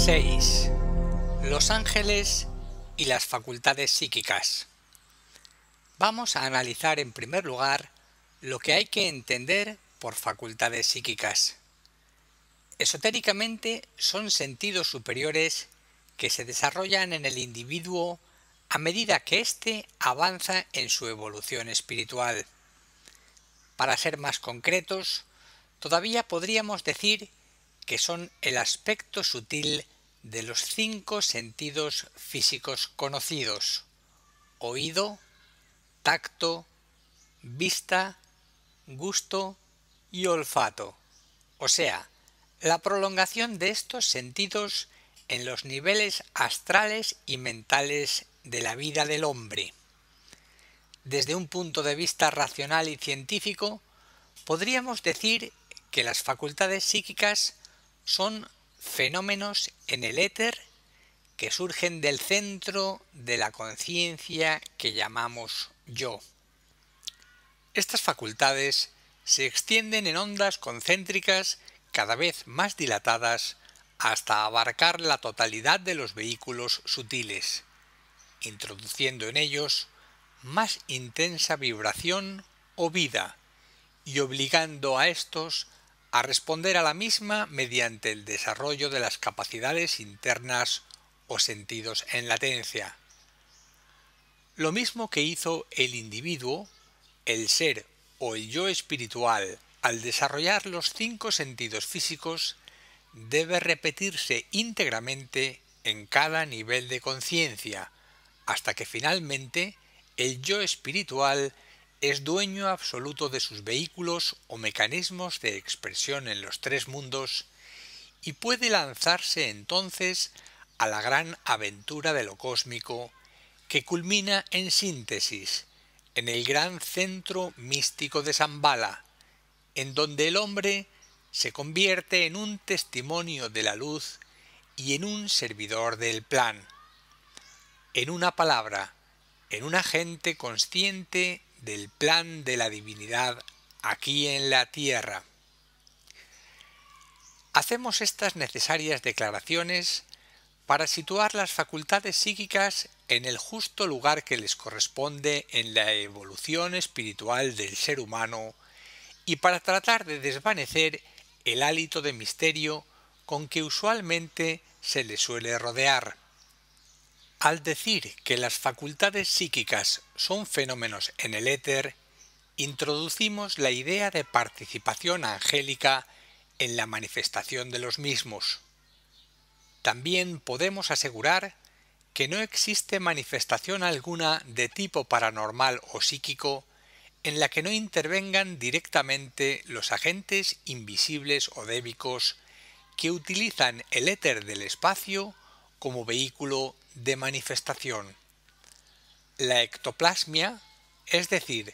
6. Los ángeles y las facultades psíquicas. Vamos a analizar en primer lugar lo que hay que entender por facultades psíquicas. Esotéricamente son sentidos superiores que se desarrollan en el individuo a medida que éste avanza en su evolución espiritual. Para ser más concretos, todavía podríamos decir que son el aspecto sutil de los 5 sentidos físicos conocidos: oído, tacto, vista, gusto y olfato, o sea, la prolongación de estos sentidos en los niveles astrales y mentales de la vida del hombre. Desde un punto de vista racional y científico, podríamos decir que las facultades psíquicas son fenómenos en el éter que surgen del centro de la conciencia que llamamos yo. Estas facultades se extienden en ondas concéntricas cada vez más dilatadas hasta abarcar la totalidad de los vehículos sutiles, introduciendo en ellos más intensa vibración o vida y obligando a estos a responder a la misma mediante el desarrollo de las capacidades internas o sentidos en latencia. Lo mismo que hizo el individuo, el ser o el yo espiritual al desarrollar los 5 sentidos físicos, debe repetirse íntegramente en cada nivel de conciencia, hasta que finalmente el yo espiritual es dueño absoluto de sus vehículos o mecanismos de expresión en los 3 mundos y puede lanzarse entonces a la gran aventura de lo cósmico que culmina en síntesis, en el gran centro místico de Shambhala, en donde el hombre se convierte en un testimonio de la luz y en un servidor del plan. En una palabra, en un agente consciente del plan de la divinidad aquí en la tierra. Hacemos estas necesarias declaraciones para situar las facultades psíquicas en el justo lugar que les corresponde en la evolución espiritual del ser humano y para tratar de desvanecer el hálito de misterio con que usualmente se le suele rodear. Al decir que las facultades psíquicas son fenómenos en el éter, introducimos la idea de participación angélica en la manifestación de los mismos. También podemos asegurar que no existe manifestación alguna de tipo paranormal o psíquico en la que no intervengan directamente los agentes invisibles o débicos que utilizan el éter del espacio como vehículo de manifestación. La ectoplasmia, es decir,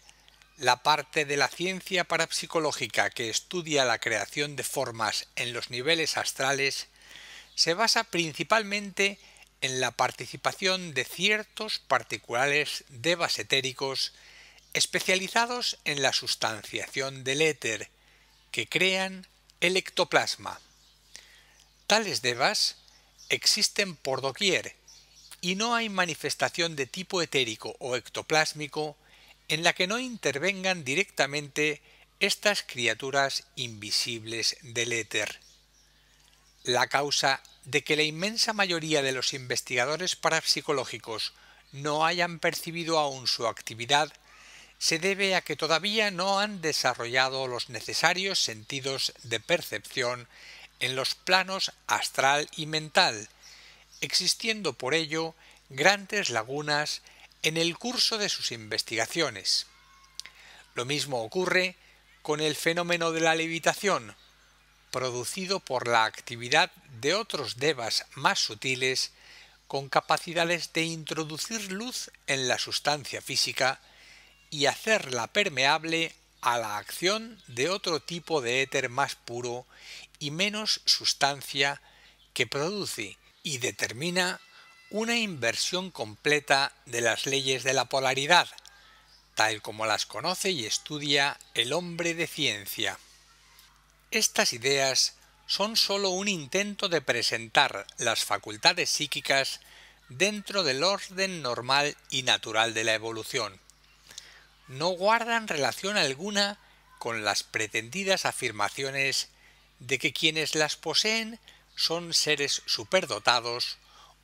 la parte de la ciencia parapsicológica que estudia la creación de formas en los niveles astrales, se basa principalmente en la participación de ciertos particulares devas etéricos especializados en la sustanciación del éter, que crean el ectoplasma. Tales devas existen por doquier y no hay manifestación de tipo etérico o ectoplásmico en la que no intervengan directamente estas criaturas invisibles del éter. La causa de que la inmensa mayoría de los investigadores parapsicológicos no hayan percibido aún su actividad se debe a que todavía no han desarrollado los necesarios sentidos de percepción en los planos astral y mental, existiendo por ello grandes lagunas en el curso de sus investigaciones. Lo mismo ocurre con el fenómeno de la levitación, producido por la actividad de otros devas más sutiles, con capacidades de introducir luz en la sustancia física y hacerla permeable a la acción de otro tipo de éter más puro y menos sustancia que produce y determina una inversión completa de las leyes de la polaridad, tal como las conoce y estudia el hombre de ciencia. Estas ideas son sólo un intento de presentar las facultades psíquicas dentro del orden normal y natural de la evolución. No guardan relación alguna con las pretendidas afirmaciones de que quienes las poseen son seres superdotados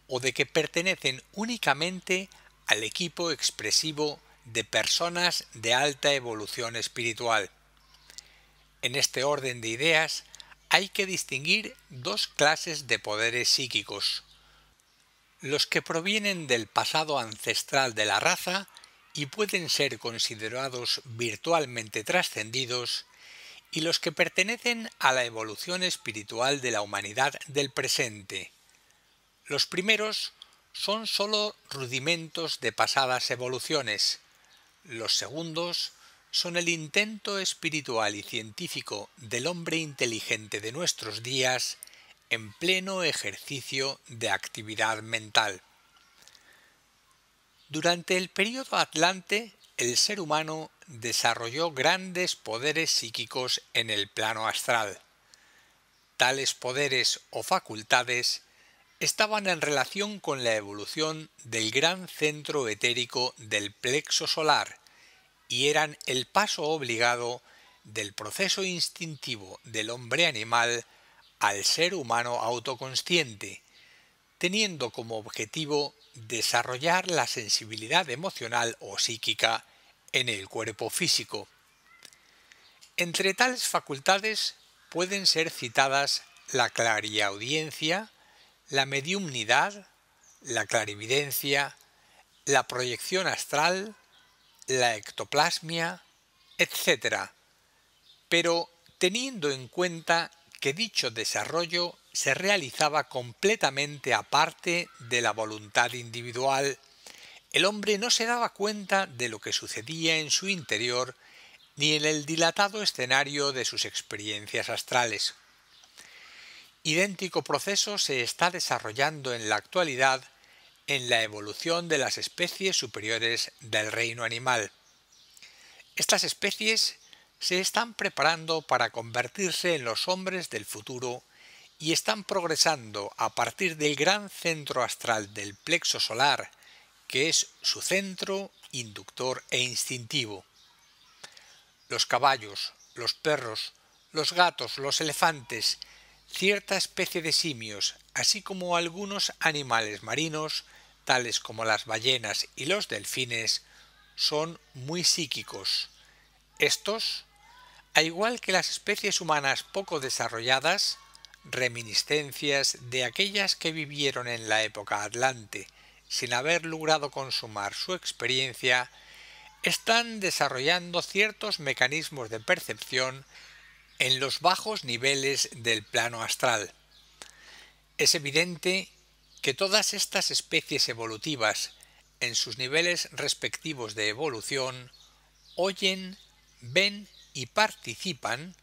o de que pertenecen únicamente al equipo expresivo de personas de alta evolución espiritual. En este orden de ideas hay que distinguir dos clases de poderes psíquicos: los que provienen del pasado ancestral de la raza y pueden ser considerados virtualmente trascendidos, y los que pertenecen a la evolución espiritual de la humanidad del presente. Los primeros son sólo rudimentos de pasadas evoluciones. Los segundos son el intento espiritual y científico del hombre inteligente de nuestros días en pleno ejercicio de actividad mental. Durante el período Atlante, el ser humano desarrolló grandes poderes psíquicos en el plano astral. Tales poderes o facultades estaban en relación con la evolución del gran centro etérico del plexo solar y eran el paso obligado del proceso instintivo del hombre animal al ser humano autoconsciente, teniendo como objetivo desarrollar la sensibilidad emocional o psíquica en el cuerpo físico. Entre tales facultades pueden ser citadas la clariaudiencia, la mediumnidad, la clarividencia, la proyección astral, la ectoplasmia, etc., pero teniendo en cuenta que dicho desarrollo se realizaba completamente aparte de la voluntad individual, el hombre no se daba cuenta de lo que sucedía en su interior ni en el dilatado escenario de sus experiencias astrales. Idéntico proceso se está desarrollando en la actualidad en la evolución de las especies superiores del reino animal. Estas especies se están preparando para convertirse en los hombres del futuro y están progresando a partir del gran centro astral del plexo solar, que es su centro inductor e instintivo. Los caballos, los perros, los gatos, los elefantes, cierta especie de simios, así como algunos animales marinos, tales como las ballenas y los delfines, son muy psíquicos. Estos, al igual que las especies humanas poco desarrolladas, reminiscencias de aquellas que vivieron en la época Atlante sin haber logrado consumar su experiencia, están desarrollando ciertos mecanismos de percepción en los bajos niveles del plano astral. Es evidente que todas estas especies evolutivas, en sus niveles respectivos de evolución, oyen, ven y participan,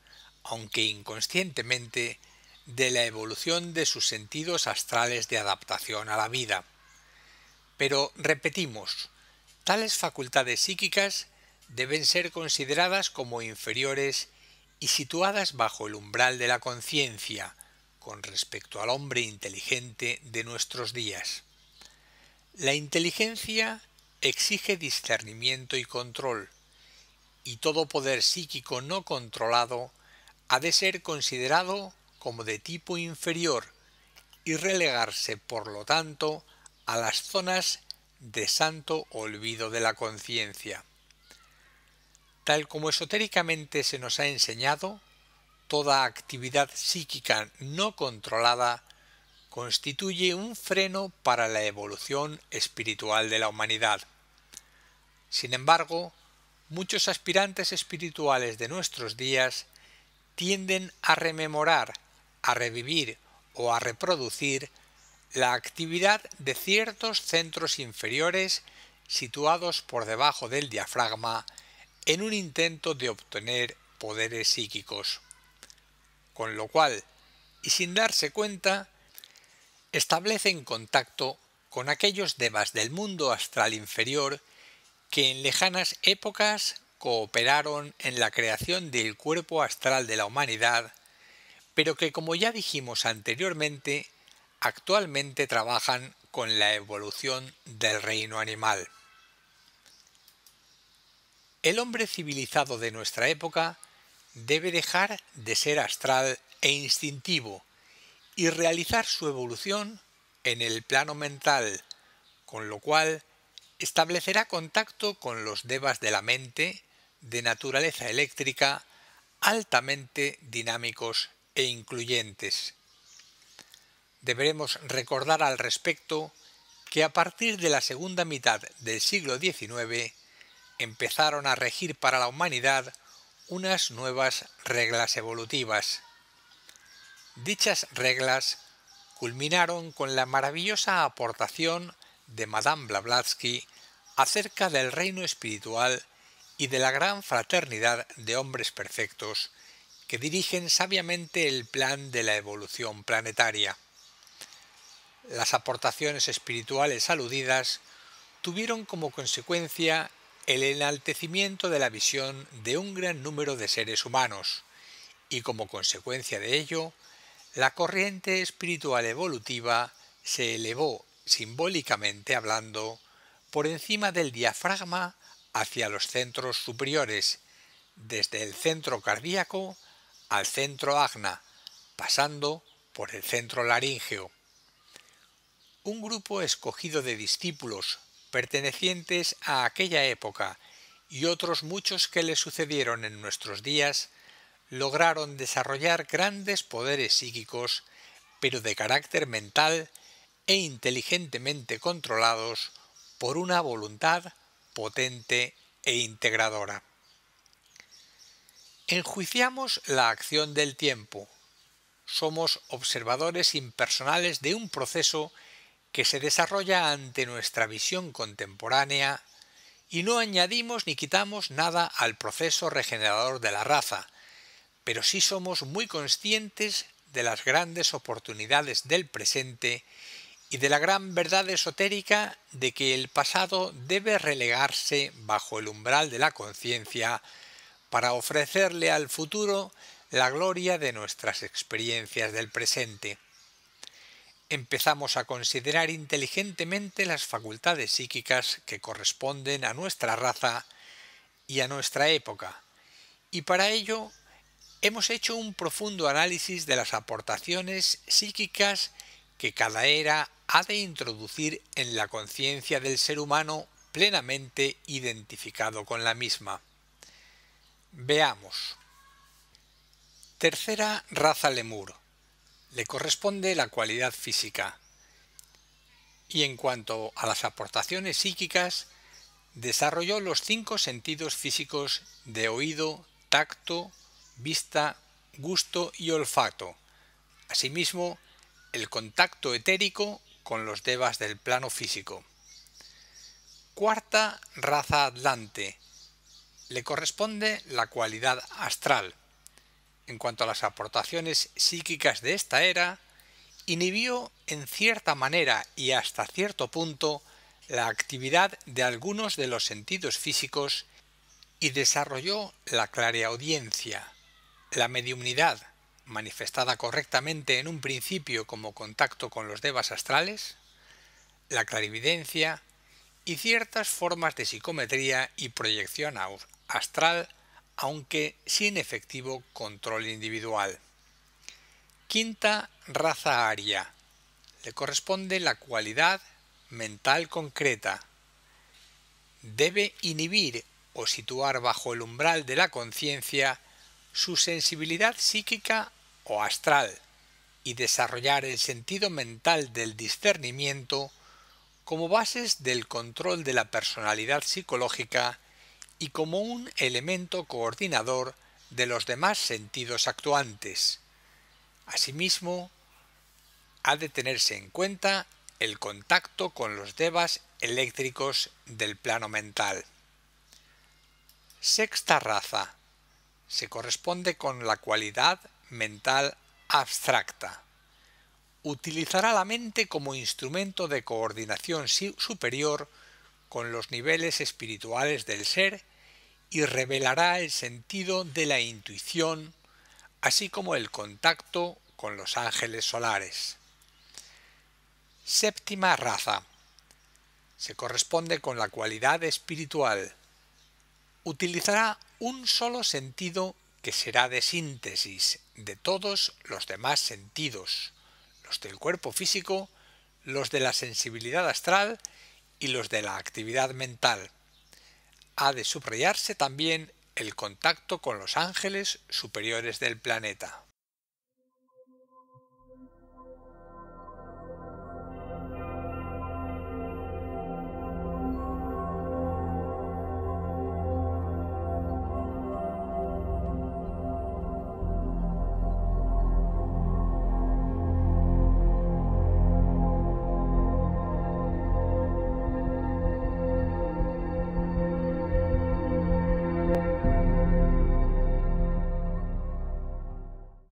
aunque inconscientemente, de la evolución de sus sentidos astrales de adaptación a la vida. Pero, repetimos, tales facultades psíquicas deben ser consideradas como inferiores y situadas bajo el umbral de la conciencia con respecto al hombre inteligente de nuestros días. La inteligencia exige discernimiento y control, y todo poder psíquico no controlado ha de ser considerado como de tipo inferior y relegarse, por lo tanto, a las zonas de santo olvido de la conciencia. Tal como esotéricamente se nos ha enseñado, toda actividad psíquica no controlada constituye un freno para la evolución espiritual de la humanidad. Sin embargo, muchos aspirantes espirituales de nuestros días tienden a rememorar, a revivir o a reproducir la actividad de ciertos centros inferiores situados por debajo del diafragma en un intento de obtener poderes psíquicos. Con lo cual, y sin darse cuenta, establecen contacto con aquellos devas del mundo astral inferior que en lejanas épocas cooperaron en la creación del cuerpo astral de la humanidad, pero que, como ya dijimos anteriormente, actualmente trabajan con la evolución del reino animal. El hombre civilizado de nuestra época debe dejar de ser astral e instintivo y realizar su evolución en el plano mental, con lo cual establecerá contacto con los devas de la mente, de naturaleza eléctrica, altamente dinámicos e incluyentes. Deberemos recordar al respecto que a partir de la segunda mitad del siglo XIX empezaron a regir para la humanidad unas nuevas reglas evolutivas. Dichas reglas culminaron con la maravillosa aportación de Madame Blavatsky acerca del reino espiritual y de la gran fraternidad de hombres perfectos que dirigen sabiamente el plan de la evolución planetaria. Las aportaciones espirituales aludidas tuvieron como consecuencia el enaltecimiento de la visión de un gran número de seres humanos y, como consecuencia de ello, la corriente espiritual evolutiva se elevó, simbólicamente hablando, por encima del diafragma hacia los centros superiores, desde el centro cardíaco al centro agna, pasando por el centro laríngeo. Un grupo escogido de discípulos pertenecientes a aquella época y otros muchos que le sucedieron en nuestros días lograron desarrollar grandes poderes psíquicos, pero de carácter mental e inteligentemente controlados por una voluntad potente e integradora. Enjuiciamos la acción del tiempo. Somos observadores impersonales de un proceso que se desarrolla ante nuestra visión contemporánea y no añadimos ni quitamos nada al proceso regenerador de la raza, pero sí somos muy conscientes de las grandes oportunidades del presente y de la gran verdad esotérica de que el pasado debe relegarse bajo el umbral de la conciencia para ofrecerle al futuro la gloria de nuestras experiencias del presente. Empezamos a considerar inteligentemente las facultades psíquicas que corresponden a nuestra raza y a nuestra época, y para ello hemos hecho un profundo análisis de las aportaciones psíquicas que cada era ha de introducir en la conciencia del ser humano plenamente identificado con la misma. Veamos. Tercera raza lemur. Le corresponde la cualidad física. Y en cuanto a las aportaciones psíquicas, desarrolló los 5 sentidos físicos de oído, tacto, vista, gusto y olfato. Asimismo, el contacto etérico con los devas del plano físico. Cuarta raza atlante. Le corresponde la cualidad astral. En cuanto a las aportaciones psíquicas de esta era, inhibió en cierta manera y hasta cierto punto la actividad de algunos de los sentidos físicos y desarrolló la clareaudiencia, la mediumnidad, manifestada correctamente en un principio como contacto con los devas astrales, la clarividencia y ciertas formas de psicometría y proyección astral, aunque sin efectivo control individual. Quinta raza aria. Le corresponde la cualidad mental concreta. Debe inhibir o situar bajo el umbral de la conciencia su sensibilidad psíquica o astral y desarrollar el sentido mental del discernimiento como bases del control de la personalidad psicológica y como un elemento coordinador de los demás sentidos actuantes. Asimismo, ha de tenerse en cuenta el contacto con los devas eléctricos del plano mental. Sexta raza. Se corresponde con la cualidad mental abstracta. Utilizará la mente como instrumento de coordinación superior con los niveles espirituales del ser y revelará el sentido de la intuición, así como el contacto con los ángeles solares. Séptima raza. Se corresponde con la cualidad espiritual. Utilizará un solo sentido que será de síntesis de todos los demás sentidos, los del cuerpo físico, los de la sensibilidad astral y los de la actividad mental. Ha de subrayarse también el contacto con los ángeles superiores del planeta.